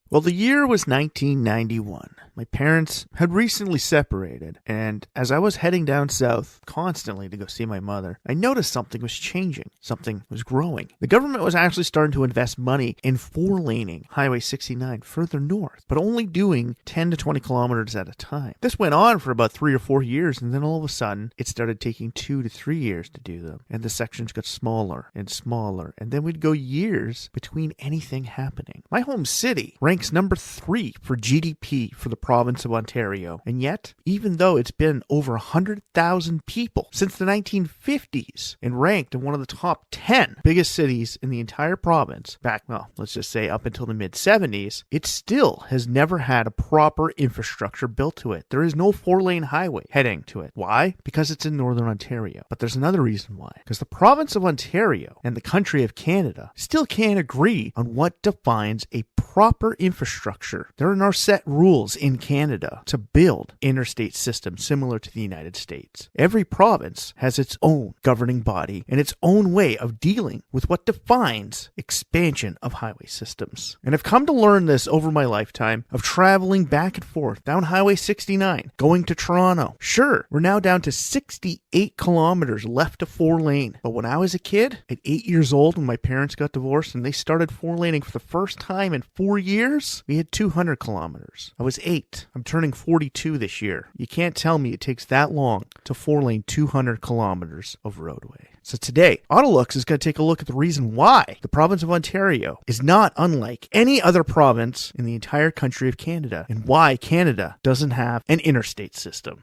Well, the year was 1991. My parents had recently separated, and as I was heading down south constantly to go see my mother, I noticed something was changing. Something was growing. The government was actually starting to invest money in four-laning Highway 69 further north, but only doing 10 to 20 kilometers at a time. This went on for about 3 or 4 years, and then all of a sudden, it started taking 2 to 3 years to do them, and the sections got smaller and smaller, and then we'd go years between anything happening. My home city ranks number 3 for GDP for the province of Ontario. And yet, even though it's been over 100,000 people since the 1950s and ranked in one of the top 10 biggest cities in the entire province, let's just say up until the mid-70s, it still has never had a proper infrastructure built to it. There is no 4-lane highway heading to it. Why? Because it's in northern Ontario. But there's another reason why. Because the province of Ontario and the country of Canada still can't agree on what defines a proper infrastructure. There are no set rules in Canada to build interstate systems similar to the United States. Every province has its own governing body and its own way of dealing with what defines expansion of highway systems. And I've come to learn this over my lifetime of traveling back and forth down Highway 69, going to Toronto. Sure, we're now down to 68 kilometers left of 4-lane. But when I was a kid, at 8 years old, when my parents got divorced and they started 4-laning for the first time in 4 years, we had 200 kilometers. I was 8. I'm turning 42 this year. You can't tell me it takes that long to 4-lane 200 kilometers of roadway. So today, AutoLooks is going to take a look at the reason why the province of Ontario is not unlike any other province in the entire country of Canada, and why Canada doesn't have an interstate system.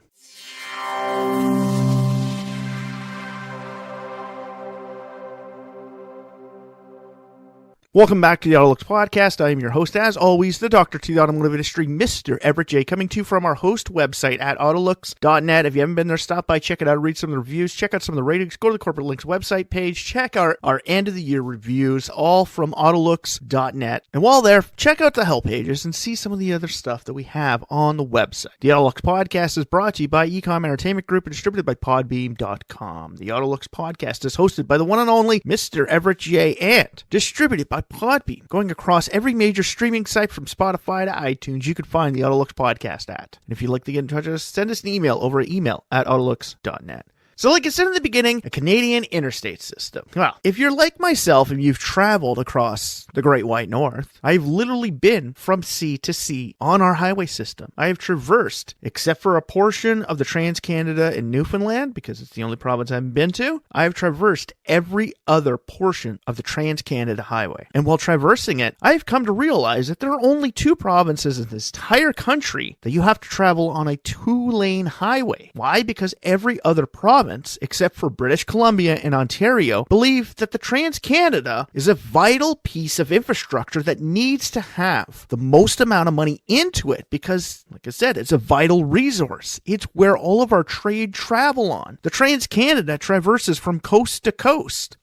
Welcome back to the AutoLooks podcast. I am your host, as always, the Dr. to the automotive industry, Mr. Everett J, coming to you from our host website at AutoLooks.net. If you haven't been there, stop by, check it out, read some of the reviews, check out some of the ratings, go to the Corporate Links website page, check our end of the year reviews, all from AutoLooks.net. And while there, check out the help pages and see some of the other stuff that we have on the website. The AutoLooks podcast is brought to you by Ecom Entertainment Group and distributed by Podbeam.com. The AutoLooks podcast is hosted by the one and only Mr. Everett J and distributed by Podbeam. Going across every major streaming site from Spotify to iTunes, you can find the AutoLooks podcast at. And if you'd like to get in touch with us, send us an email over at email@autolooks.net. So like I said in the beginning, a Canadian interstate system. Well, if you're like myself and you've traveled across the Great White North, I've literally been from sea to sea on our highway system. I have traversed, except for a portion of the Trans-Canada in Newfoundland, because it's the only province I haven't been to, I've traversed every other portion of the Trans-Canada highway. And while traversing it, I've come to realize that there are only 2 provinces in this entire country that you have to travel on a 2-lane highway. Why? Because every other province, except for British Columbia and Ontario, believe that the Trans-Canada is a vital piece of infrastructure that needs to have the most amount of money into it because, like I said, it's a vital resource. It's where all of our trade travel on. The Trans-Canada traverses from coast to coast,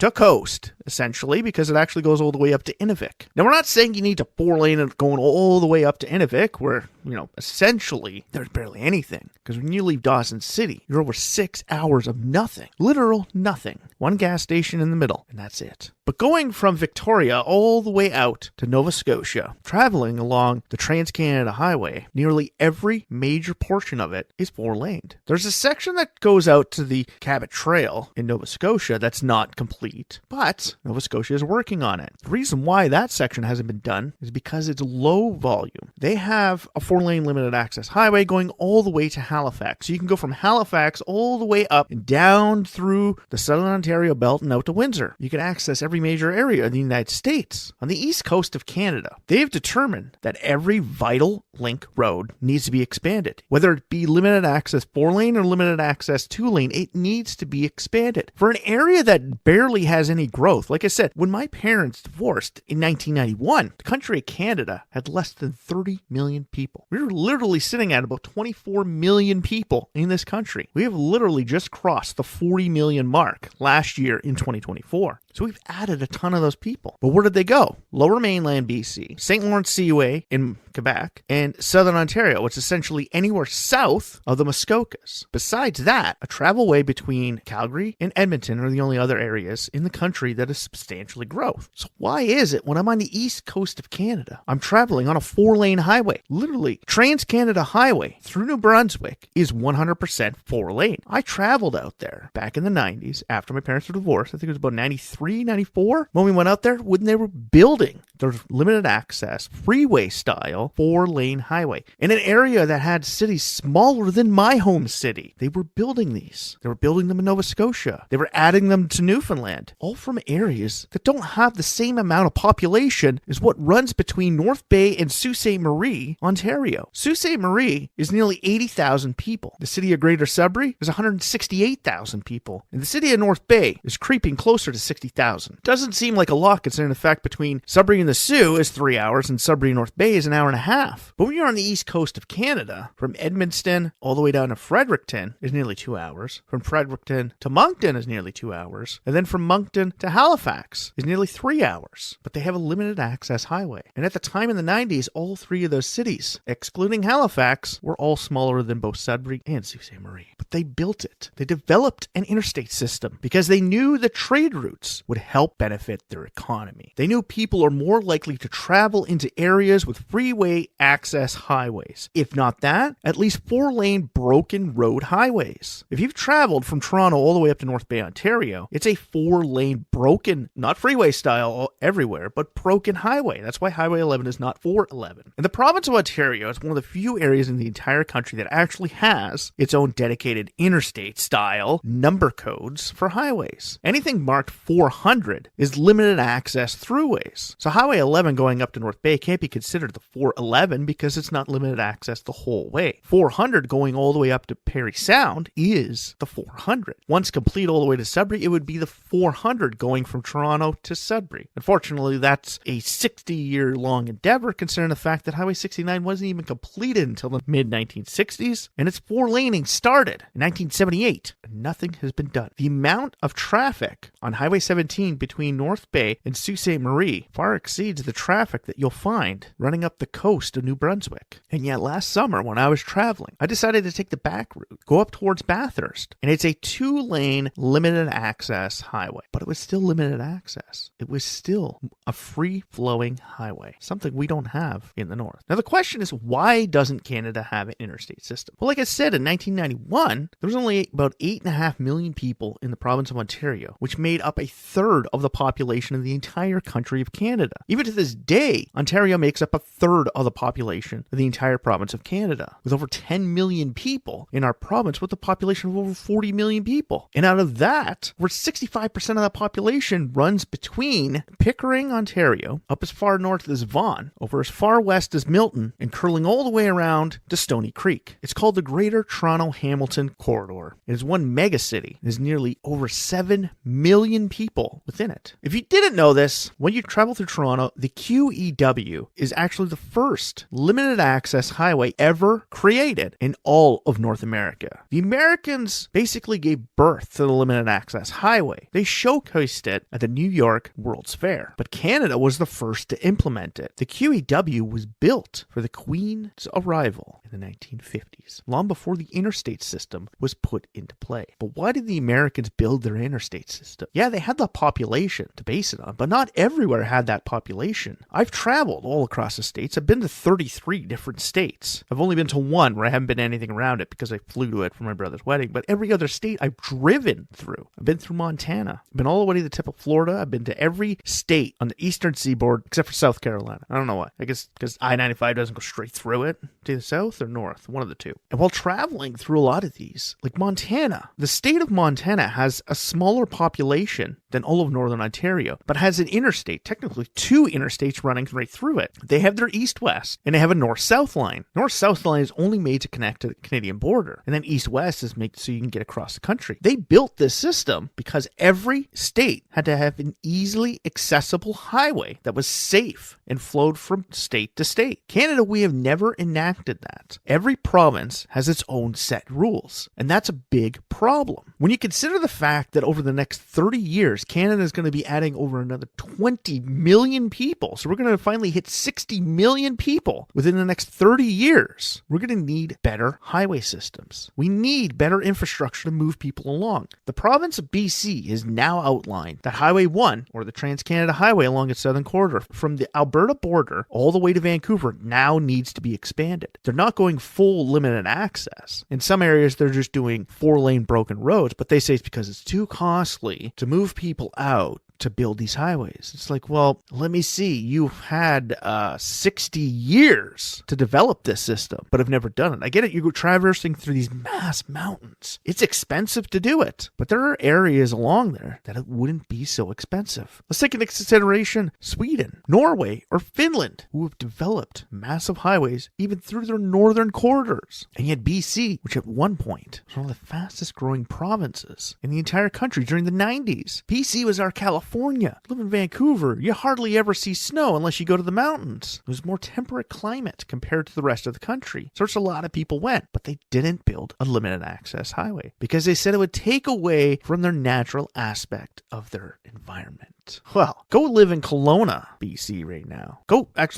essentially, because it actually goes all the way up to Inuvik. Now, we're not saying you need to 4-lane it going all the way up to Inuvik, where, essentially, there's barely anything. Because when you leave Dawson City, you're over 6 hours of nothing. Literal nothing. One gas station in the middle, and that's it. But going from Victoria all the way out to Nova Scotia, traveling along the Trans-Canada Highway, nearly every major portion of it is 4-laned. There's a section that goes out to the Cabot Trail in Nova Scotia that's not complete, but Nova Scotia is working on it. The reason why that section hasn't been done is because it's low volume. They have a 4-lane limited access highway going all the way to Halifax. So you can go from Halifax all the way up and down through the Southern Ontario belt and out to Windsor. You can access every major area of the United States. On the east coast of Canada, they've determined that every vital link road needs to be expanded. Whether it be limited access 4-lane or limited access 2-lane, it needs to be expanded. For an area that barely has any growth, like I said, when my parents divorced in 1991, the country of Canada had less than 30 million people. We were literally sitting at about 24 million people in this country. We have literally just crossed the 40 million mark last year in 2024. So we've added a ton of those people. But where did they go? Lower mainland BC, St. Lawrence Seaway in Quebec, and southern Ontario, which is essentially anywhere south of the Muskokas. Besides that, a travelway between Calgary and Edmonton are the only other areas in the country that is substantially growth. So why is it when I'm on the east coast of Canada, I'm traveling on a 4-lane highway? Literally, Trans-Canada Highway through New Brunswick is 100% 4-lane. I traveled out there back in the 90s after my parents were divorced. I think it was about 93, 94 when we went out there when they were building their limited access freeway style 4-lane highway in an area that had cities smaller than my home city. They were building these. They were building them in Nova Scotia. They were adding them to Newfoundland, all from areas that don't have the same amount of population as what runs between North Bay and Sault Ste. Marie, Ontario. Sault Ste. Marie is nearly 80,000 people. The city of Greater Sudbury is 168,000 people. And the city of North Bay is creeping closer to 60,000. Doesn't seem like a lot considering the fact between Sudbury and the Soo is 3 hours and Sudbury and North Bay is an hour and a half. But when you're on the east coast of Canada, from Edmundston all the way down to Fredericton is nearly 2 hours. From Fredericton to Moncton is nearly 2 hours. And then from Moncton to Halifax is nearly 3 hours. But they have a limited access highway. And at the time in the 90s, all three of those cities, excluding Halifax, were all smaller than both Sudbury and Sault Ste. Marie. But they built it. They developed an interstate system because they knew the trade routes would help benefit their economy. They knew people are more likely to travel into areas with freeway access highways. If not that, at least 4-lane broken road highways. If you've traveled from Toronto all the way up to North Bay, Ontario, it's a 4-lane broken, not freeway style everywhere, but broken highway. That's why Highway 11 is not 411. And the province of Ontario is one of the few areas in the entire country that actually has its own dedicated interstate style number codes for highways. Anything marked 400 is limited access throughways. So Highway 11 going up to North Bay can't be considered the 411 because it's not limited access the whole way. 400 going all the way up to Parry Sound is the 400. Once complete all the way to Sudbury, it would be the 400 going from Toronto to Sudbury. Unfortunately, that's a 60-year-long endeavor considering the fact that Highway 69 wasn't even completed until the mid-1960s, and its 4-laning started in 1978, and nothing has been done. The amount of traffic on Highway 17 between North Bay and Sault Ste. Marie far exceeds the traffic that you'll find running up the coast of New Brunswick. And yet last summer when I was traveling, I decided to take the back route, go up towards Bathurst, and it's a 2-lane limited access highway. But it was still limited access. It was still a free-flowing highway, something we don't have in the north. Now the question is, why doesn't Canada have an interstate system? Well, like I said, in 1991, there was only about 8.5 million people in the province of Ontario, which made up a third of the population of the entire country of Canada. Even to this day, Ontario makes up a third of the population of the entire province of Canada, with over 10 million people in our province with a population of over 40 million people. And out of that, over 65% of that population runs between Pickering, Ontario, up as far north as Vaughan, over as far west as Milton, and curling all the way around to Stoney Creek. It's called the Greater Toronto-Hamilton Corridor. It is one megacity. There's nearly over 7 million people within it. If you didn't know this, when you travel through Toronto, the QEW is actually the first limited access highway ever created in all of North America. The Americans basically gave birth to the limited access highway. They showcased it at the New York World's Fair, but Canada was the first to implement it. The QEW was built for the Queen's arrival in the 1950s, long before the interstate system was put into play. But why did the Americans build their interstate system? Yeah, they had the population to base it on, but not everywhere had that population. I've traveled all across the states. I've been to 33 different states. I've only been to one where I haven't been anything around it because I flew to it for my brother's wedding, but every other state I've driven through. I've been through Montana. I've been all the way to the tip of Florida. I've been to every state on the eastern seaboard except for South Carolina. I don't know why. I guess because I-95 doesn't go straight through it. To the south or north, one of the two. And while traveling through a lot of these, like Montana, the state of Montana has a smaller population than all of northern Ontario, but has an interstate, technically 2 interstates running right through it. They have their east-west, and they have a north-south line. North-south line is only made to connect to the Canadian border, and then east-west is made so you can get across the country. They built this system because every state had to have an easily accessible highway that was safe and flowed from state to state. Canada, we have never enacted that. Every province has its own set rules, and that's a big problem. When you consider the fact that over the next 30 years, years, Canada is going to be adding over another 20 million people. So we're going to finally hit 60 million people within the next 30 years. We're going to need better highway systems. We need better infrastructure to move people along. The province of BC has now outlined that Highway 1, or the Trans-Canada Highway along its southern corridor from the Alberta border all the way to Vancouver, now needs to be expanded. They're not going full limited access. In some areas, they're just doing 4-lane broken roads, but they say it's because it's too costly to move people out to build these highways. It's like, well, let me see. You've had 60 years to develop this system, but have never done it. I get it. You're traversing through these mass mountains. It's expensive to do it, but there are areas along there that it wouldn't be so expensive. Let's take into consideration Sweden, Norway, or Finland, who have developed massive highways even through their northern corridors. And yet BC, which at one point was one of the fastest growing provinces in the entire country during the 90s. BC was our California. Live in Vancouver, you hardly ever see snow unless you go to the mountains. It was more temperate climate compared to the rest of the country. So a lot of people went, but they didn't build a limited access highway because they said it would take away from their natural aspect of their environment. Well, go live in Kelowna, BC right now.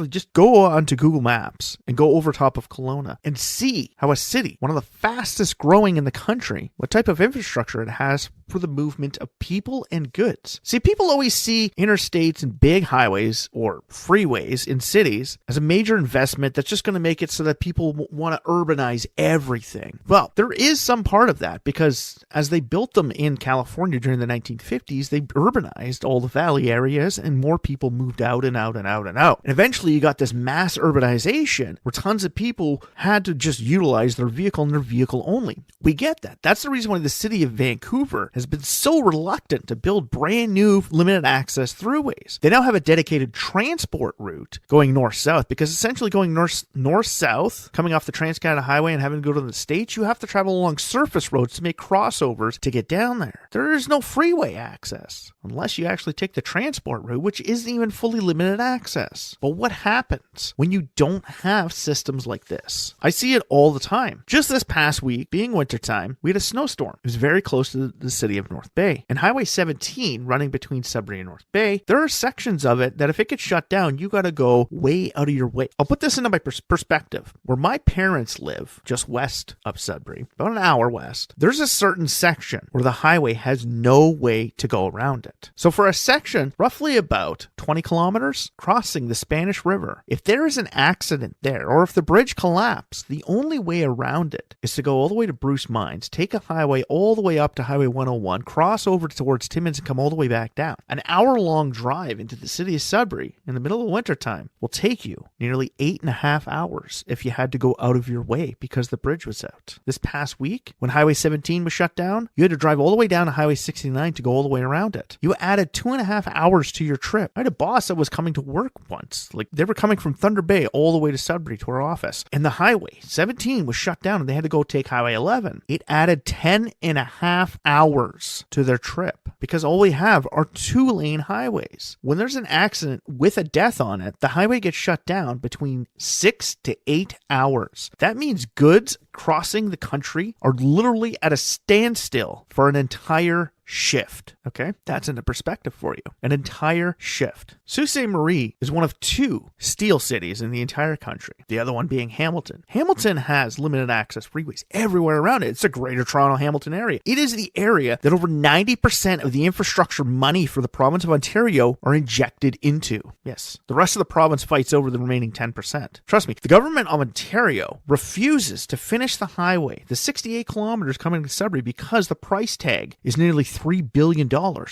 Just go onto Google Maps and go over top of Kelowna and see how a city, one of the fastest growing in the country, what type of infrastructure it has for the movement of people and goods. See, people always see interstates and big highways or freeways in cities as a major investment that's just going to make it so that people want to urbanize everything. Well, there is some part of that because as they built them in California during the 1950s, they urbanized all the valley areas and more people moved out and out and out and out. And eventually you got this mass urbanization where tons of people had to just utilize their vehicle and their vehicle only. We get that. That's the reason why the city of Vancouver has been so reluctant to build brand new limited access throughways. They now have a dedicated transport route going north-south because essentially going north-south, coming off the Trans-Canada Highway and having to go to the States, you have to travel along surface roads to make crossovers to get down there. There is no freeway access unless you actually take the transport route, which isn't even fully limited access. But what happens when you don't have systems like this? I see it all the time. Just this past week, being wintertime, we had a snowstorm. It was very close to the city of North Bay. And Highway 17, running between Sudbury and North Bay, there are sections of it that if it gets shut down, you got to go way out of your way. I'll put this into my perspective. Where my parents live, just west of Sudbury, about an hour west, there's a certain section where the highway has no way to go around it. So for a section, roughly about 20 kilometers, crossing the Spanish River, if there is an accident there, or if the bridge collapsed, the only way around it is to go all the way to Bruce Mines, take a highway all the way up to Highway 101, cross over towards Timmins and come all the way back down. An hour-long drive into the city of Sudbury in the middle of wintertime will take you nearly 8.5 hours if you had to go out of your way because the bridge was out. This past week, when Highway 17 was shut down, you had to drive all the way down to Highway 69 to go all the way around it. You added 2.5 hours to your trip. I had a boss that was coming to work once. They were coming from Thunder Bay all the way to Sudbury to our office. And the Highway 17 was shut down and they had to go take Highway 11. It added 10.5 hours to their trip because all we have are 2-lane highways. When there's an accident with a death on it, the highway gets shut down between 6 to 8 hours. That means goods crossing the country are literally at a standstill for an entire shift. Okay, that's in the perspective for you. An entire shift. Sault Ste. Marie is one of 2 steel cities in the entire country. The other one being Hamilton. Hamilton has limited access freeways everywhere around it. It's the Greater Toronto Hamilton area. It is the area that over 90% of the infrastructure money for the province of Ontario are injected into. Yes, the rest of the province fights over the remaining 10%. Trust me, the government of Ontario refuses to finish the highway, the 68 kilometers coming to Sudbury, because the price tag is nearly $3 billion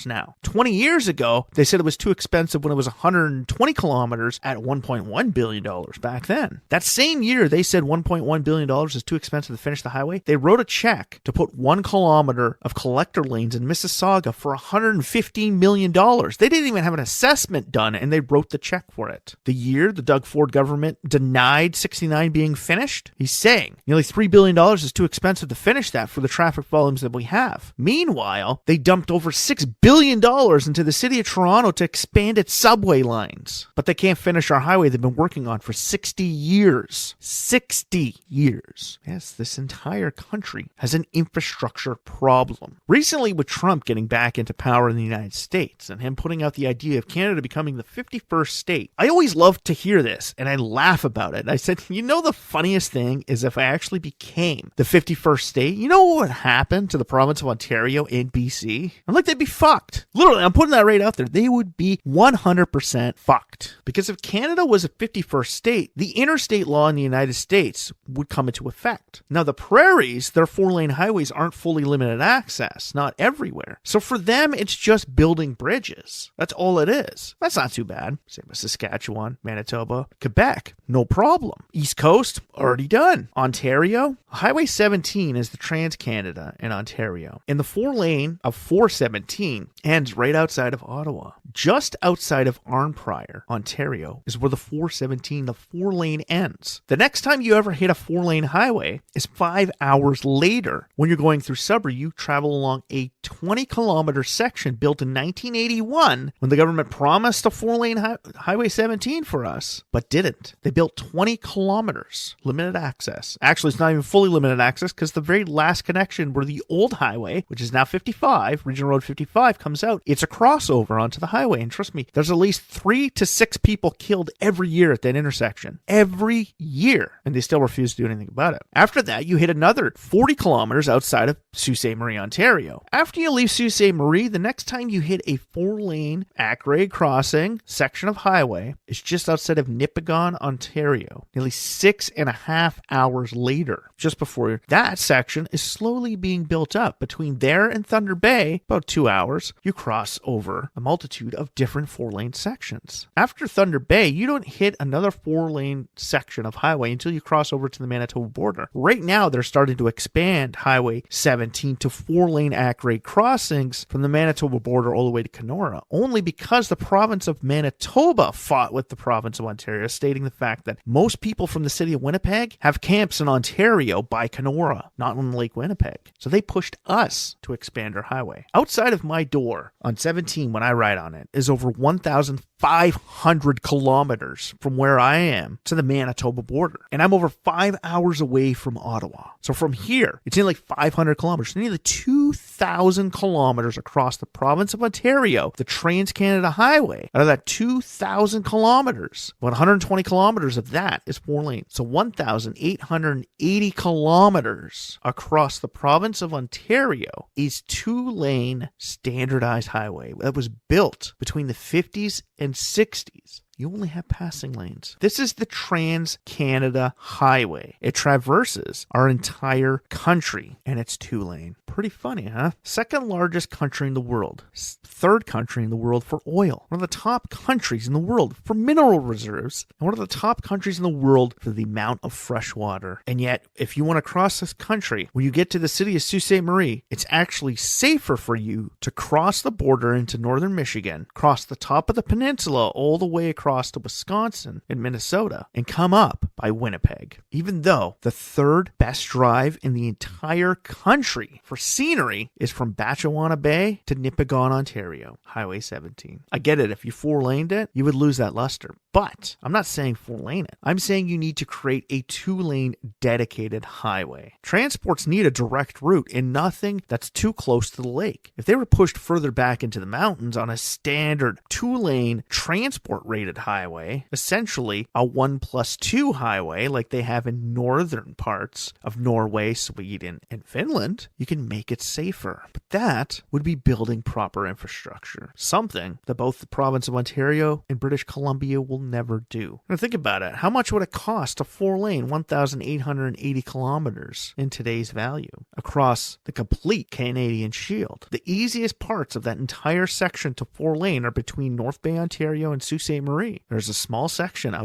now. 20 years ago, they said it was too expensive when it was 120 kilometers at $1.1 billion back then. That same year, they said $1.1 billion is too expensive to finish the highway. They wrote a check to put 1 kilometer of collector lanes in Mississauga for $115 million. They didn't even have an assessment done, and they wrote the check for it. The year the Doug Ford government denied 69 being finished, he's saying nearly $3 billion is too expensive to finish that for the traffic volumes that we have. Meanwhile, They dumped over $6 billion into the city of Toronto to expand its subway lines. But they can't finish our highway they've been working on for 60 years. 60 years. Yes, this entire country has an infrastructure problem. Recently, with Trump getting back into power in the United States and him putting out the idea of Canada becoming the 51st state, I always love to hear this and I laugh about it. I said, the funniest thing is if I actually became the 51st state, you know what would happen to the province of Ontario and BC? I'm like, they'd be fucked. Literally, I'm putting that right out there. They would be 100% fucked. Because if Canada was a 51st state, the interstate law in the United States would come into effect. Now, the prairies, their 4-lane highways aren't fully limited access, not everywhere. So for them, it's just building bridges. That's all it is. That's not too bad. Same as Saskatchewan, Manitoba, Quebec, no problem. East Coast, already done. Ontario, Highway 17 is the Trans-Canada in Ontario. And the 4-lane of 417 ends right outside of Ottawa. Just outside of Arnprior, Ontario, is where the 417, the 4-lane ends. The next time you ever hit a 4-lane highway is 5 hours later. When you're going through Sudbury, you travel along a 20-kilometer section built in 1981 when the government promised a 4-lane Highway 17 for us, but didn't. They built 20 kilometers, limited access. Actually, it's not even fully limited access because the very last connection where the old highway, which is now 55, Regional Road 55, comes out, it's a crossover onto the highway. And trust me, there's at least 3 to 6 people killed every year at that intersection. Every year. And they still refuse to do anything about it. After that, you hit another 40 kilometers outside of Sault Ste. Marie, Ontario. After you leave Sault Ste. Marie, the next time you hit a 4-lane at-grade crossing section of highway is just outside of Nipigon, Ontario. Nearly 6.5 hours later, just before that section is slowly being built up. Between there and Thunder Bay, about 2 hours, you cross over a multitude of different 4-lane sections. After Thunder Bay, you don't hit another 4-lane section of highway until you cross over to the Manitoba border. Right now, they're starting to expand Highway 17 to 4-lane at-grade crossings from the Manitoba border all the way to Kenora, only because the province of Manitoba fought with the province of Ontario, stating the fact that most people from the city of Winnipeg have camps in Ontario by Kenora, not on Lake Winnipeg. So they pushed us to expand our highway. Outside of my door on 17, when I ride on it, is over 1,500 kilometers from where I am to the Manitoba border. And I'm over 5 hours away from Ottawa. So from here, it's nearly 500 kilometers, nearly 2,000 kilometers across the province of Ontario, the Trans-Canada Highway. Out of that 2,000 kilometers, about 120 kilometers of that is 4-lane. So 1,880 kilometers across the province of Ontario is 2-lane standardized highway that was built between the 50s and 60s. You only have passing lanes. This is the Trans-Canada Highway. It traverses our entire country, and it's 2-lane. Pretty funny, huh? Second largest country in the world. Third country in the world for oil. One of the top countries in the world for mineral reserves. And one of the top countries in the world for the amount of fresh water. And yet, if you want to cross this country, when you get to the city of Sault Ste. Marie, it's actually safer for you to cross the border into northern Michigan, cross the top of the peninsula all the way across to Wisconsin and Minnesota, and come up by Winnipeg. Even though the third best drive in the entire country for scenery is from Batchewana Bay to Nipigon, Ontario, Highway 17. I get it. If you 4-laned it, you would lose that luster. But I'm not saying 4-lane it. I'm saying you need to create a 2-lane dedicated highway. Transports need a direct route and nothing that's too close to the lake. If they were pushed further back into the mountains on a standard 2-lane transport rated highway, essentially a 1+2 highway like they have in northern parts of Norway, Sweden, and Finland, you can make it safer. But that would be building proper infrastructure. Something that both the province of Ontario and British Columbia will never do. Now think about it. How much would it cost to 4-lane 1,880 kilometers in today's value across the complete Canadian Shield? The easiest parts of that entire section to 4-lane are between North Bay, Ontario and Sault Ste. Marie. There's a small section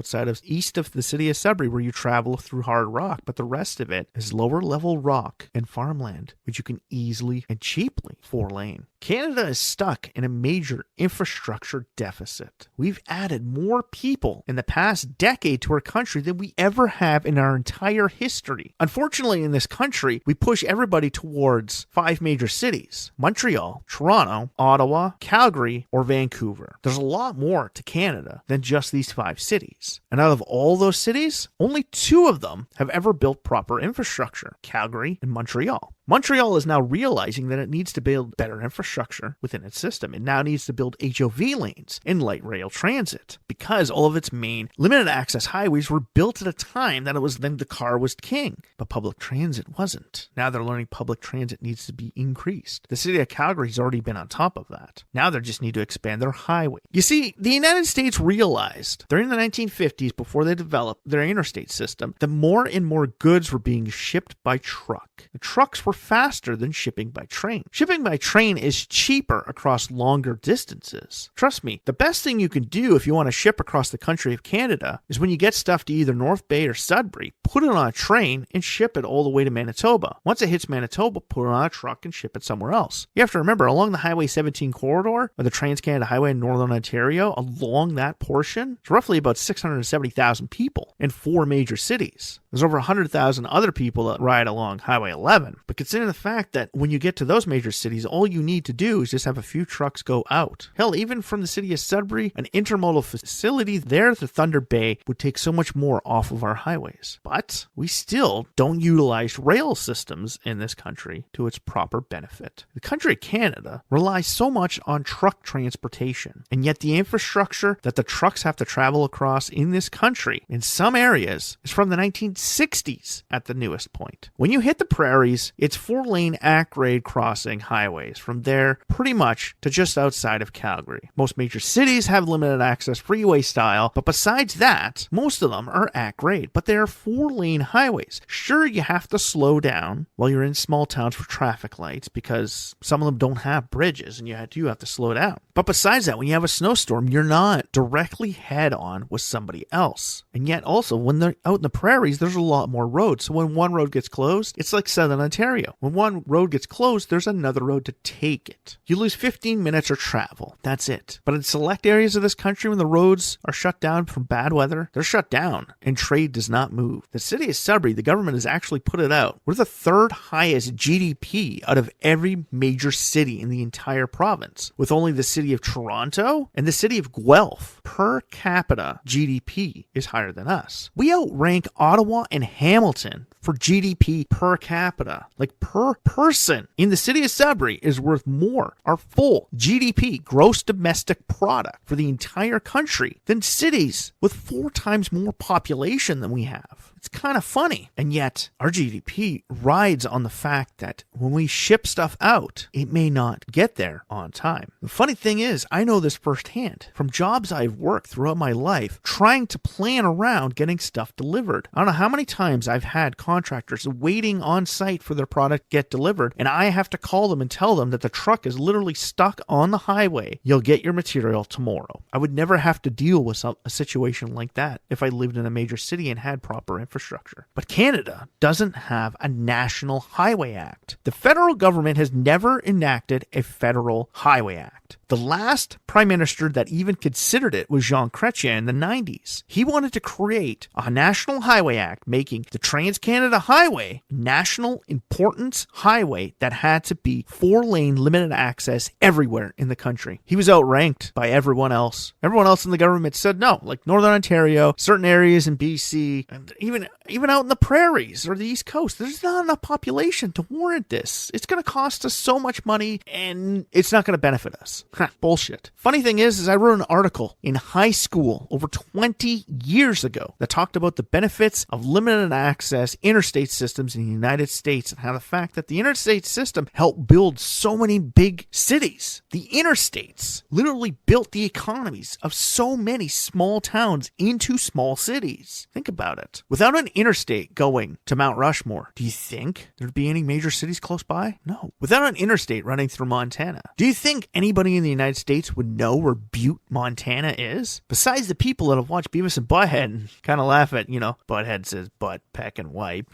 east of the city of Sudbury where you travel through hard rock, but the rest of it is lower level rock and farmland, which you can easily and cheaply 4-lane. Canada is stuck in a major infrastructure deficit. We've added more people in the past decade to our country than we ever have in our entire history. Unfortunately, in this country, we push everybody towards 5 major cities: Montreal, Toronto, Ottawa, Calgary, or Vancouver. There's a lot more to Canada than just these 5 cities. And out of all those cities, only 2 of them have ever built proper infrastructure: Calgary and Montreal. Montreal is now realizing that it needs to build better infrastructure within its system. It now needs to build HOV lanes and light rail transit because all of its main limited access highways were built at a time that it was then the car was king, but public transit wasn't. Now they're learning public transit needs to be increased. The city of Calgary's already been on top of that. Now they just need to expand their highway. You see, the United States realized during the 1950s, before they developed their interstate system, that more and more goods were being shipped by truck. The trucks were faster than shipping by train. Shipping by train is cheaper across longer distances. Trust me, the best thing you can do if you want to ship across the country of Canada is when you get stuff to either North Bay or Sudbury, put it on a train and ship it all the way to Manitoba. Once it hits Manitoba, put it on a truck and ship it somewhere else. You have to remember, along the Highway 17 corridor, or the Trans-Canada Highway in Northern Ontario, along that portion, it's roughly about 670,000 people in 4 major cities. There's over 100,000 other people that ride along Highway 11. But consider the fact that when you get to those major cities, all you need to do is just have a few trucks go out. Hell, even from the city of Sudbury, an intermodal facility there to Thunder Bay would take so much more off of our highways. But we still don't utilize rail systems in this country to its proper benefit. The country of Canada relies so much on truck transportation, and yet the infrastructure that the trucks have to travel across in this country, in some areas, is from the 1960s at the newest point. When you hit the prairies, it's 4-lane at-grade crossing highways from there pretty much to just outside of Calgary. Most major cities have limited access freeway style, but besides that, most of them are at-grade, but they are 4-lane highways. Sure, you have to slow down while you're in small towns for traffic lights because some of them don't have bridges and you have to slow down. But besides that, when you have a snowstorm, you're not directly head-on with somebody else. And yet also, when they're out in the prairies, there's a lot more roads. So when one road gets closed, it's like Southern Ontario. When one road gets closed, there's another road to take it. You lose 15 minutes of travel. That's it. But in select areas of this country, when the roads are shut down from bad weather, they're shut down and trade does not move. The city of Sudbury, the government has actually put it out. We're the 3rd highest GDP out of every major city in the entire province, with only the city of Toronto and the city of Guelph per capita GDP is higher than us. We outrank Ottawa and Hamilton for GDP per capita. Like per person in the city of Sudbury is worth more, our full GDP, gross domestic product, for the entire country than cities with 4 times more population than we have. It's kind of funny. And yet our GDP rides on the fact that when we ship stuff out, it may not get there on time. The funny thing is, I know this firsthand from jobs I've worked throughout my life trying to plan around getting stuff delivered. I don't know how many times I've had contractors waiting on site for their product to get delivered, and I have to call them and tell them that the truck is literally stuck on the highway. You'll get your material tomorrow. I would never have to deal with a situation like that if I lived in a major city and had proper infrastructure. But Canada doesn't have a National Highway Act. The federal government has never enacted a federal highway act. The last prime minister that even considered it was Jean Chrétien in the 90s. He wanted to create a National Highway Act, making the Trans-Canada Highway a national importance highway that had to be 4-lane limited access everywhere in the country. He was outranked by everyone else. Everyone else in the government said no, like Northern Ontario, certain areas in BC, and even out in the prairies or the East Coast. There's not enough population to warrant this. It's going to cost us so much money and it's not going to benefit us. Bullshit. Funny thing is I wrote an article in high school over 20 years ago that talked about the benefits of limited access interstate systems in the United States and how the fact that the interstate system helped build so many big cities. The interstates literally built the economies of so many small towns into small cities. Think about it. Without an interstate going to Mount Rushmore, do you think there'd be any major cities close by? No. Without an interstate running through Montana, do you think anybody in the United States would know where Butte, Montana is? Besides the people that have watched Beavis and Butthead and kind of laugh at, Butthead says butt, peck, and wipe,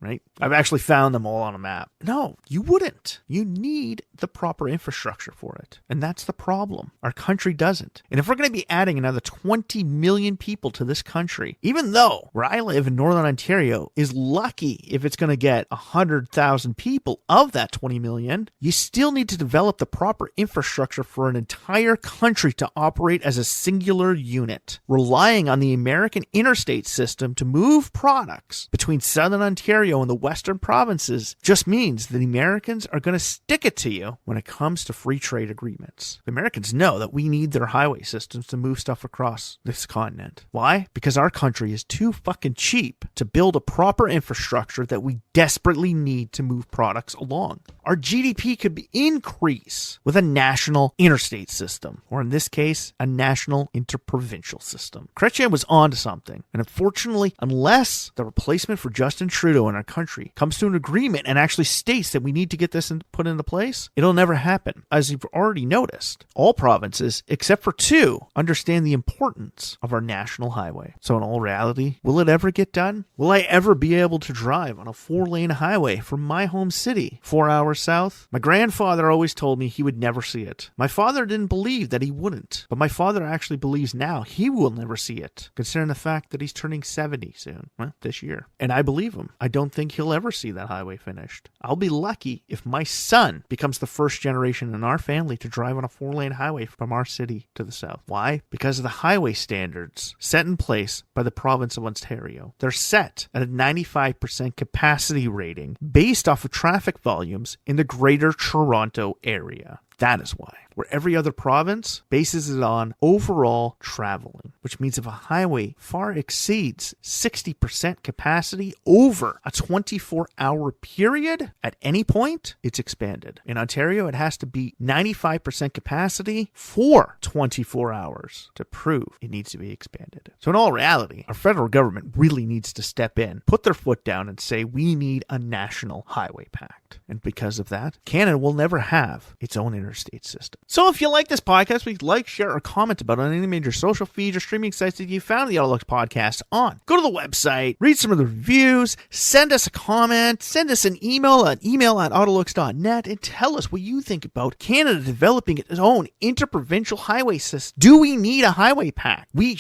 right? I've actually found them all on a map. No, you wouldn't. You need the proper infrastructure for it. And that's the problem. Our country doesn't. And if we're going to be adding another 20 million people to this country, even though where I live in Northern Ontario is lucky if it's going to get 100,000 people of that 20 million, you still need to develop the proper infrastructure for an entire country to operate as a singular unit. Relying on the American interstate system to move products between Southern Ontario and the Western provinces just means that the Americans are going to stick it to you when it comes to free trade agreements. The Americans know that we need their highway systems to move stuff across this continent. Why? Because our country is too fucking cheap to build a proper infrastructure that we desperately need to move products along. Our GDP could increase with a national interstate system, or in this case, a national interprovincial system. Chrétien was onto something, and unfortunately, unless the replacement for Justin Trudeau in our country comes to an agreement and actually states that we need to get this put into place, it'll never happen. As you've already noticed, all provinces, except for 2, understand the importance of our national highway. So in all reality, will it ever get done? Will I ever be able to drive on a 4-lane highway from my home city 4 hours south? My grandfather always told me he would never see it. My father didn't believe that he wouldn't, but my father actually believes now he will never see it, considering the fact that he's turning 70 soon, this year. And I believe him. I don't think he'll ever see that highway finished. I'll be lucky if my son becomes the first generation in our family to drive on a 4-lane highway from our city to the south. Why? Because of the highway standards set in place by the province of Ontario. They're set at a 95% capacity rating based off of traffic volumes in the Greater Toronto area. That is why. Where every other province bases it on overall traveling, which means if a highway far exceeds 60% capacity over a 24-hour period at any point, it's expanded. In Ontario, it has to be 95% capacity for 24 hours to prove it needs to be expanded. So in all reality, our federal government really needs to step in, put their foot down and say we need a national highway pact. And because of that, Canada will never have its own interstate system. So if you like this podcast, please like, share, or comment about it on any major social feeds or streaming sites that you found the AutoLooks podcast on. Go to the website, read some of the reviews, send us a comment, send us an email at email@autolooks.net, and tell us what you think about Canada developing its own interprovincial highway system. Do we need a highway pact? We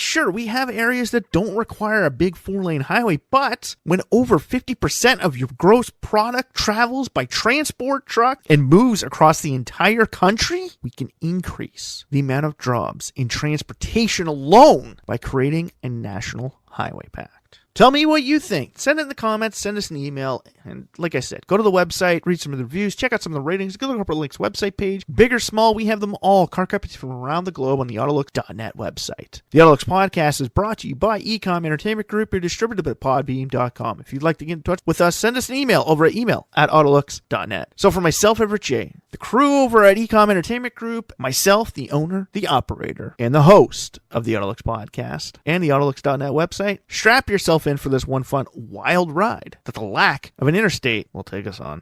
have areas that don't require a big 4-lane highway, but when over 50% of your gross product travels by transport truck and moves across the entire country, we can increase the amount of jobs in transportation alone by creating a national highway pact. Tell me what you think. Send it in the comments, send us an email, and like I said, go to the website, read some of the reviews, check out some of the ratings, go to the Corporate Links website page. Big or small, we have them all. Car companies from around the globe on the AutoLooks.net website. The AutoLooks podcast is brought to you by Ecom Entertainment Group, your distributor at podbeam.com. If you'd like to get in touch with us, send us an email over at email@AutoLooks.net. So for myself, Everett J., the crew over at Ecom Entertainment Group, myself, the owner, the operator, and the host of the AutoLooks podcast and the AutoLooks.net website, strap yourself in for this one fun, wild ride that the lack of an interstate will take us on.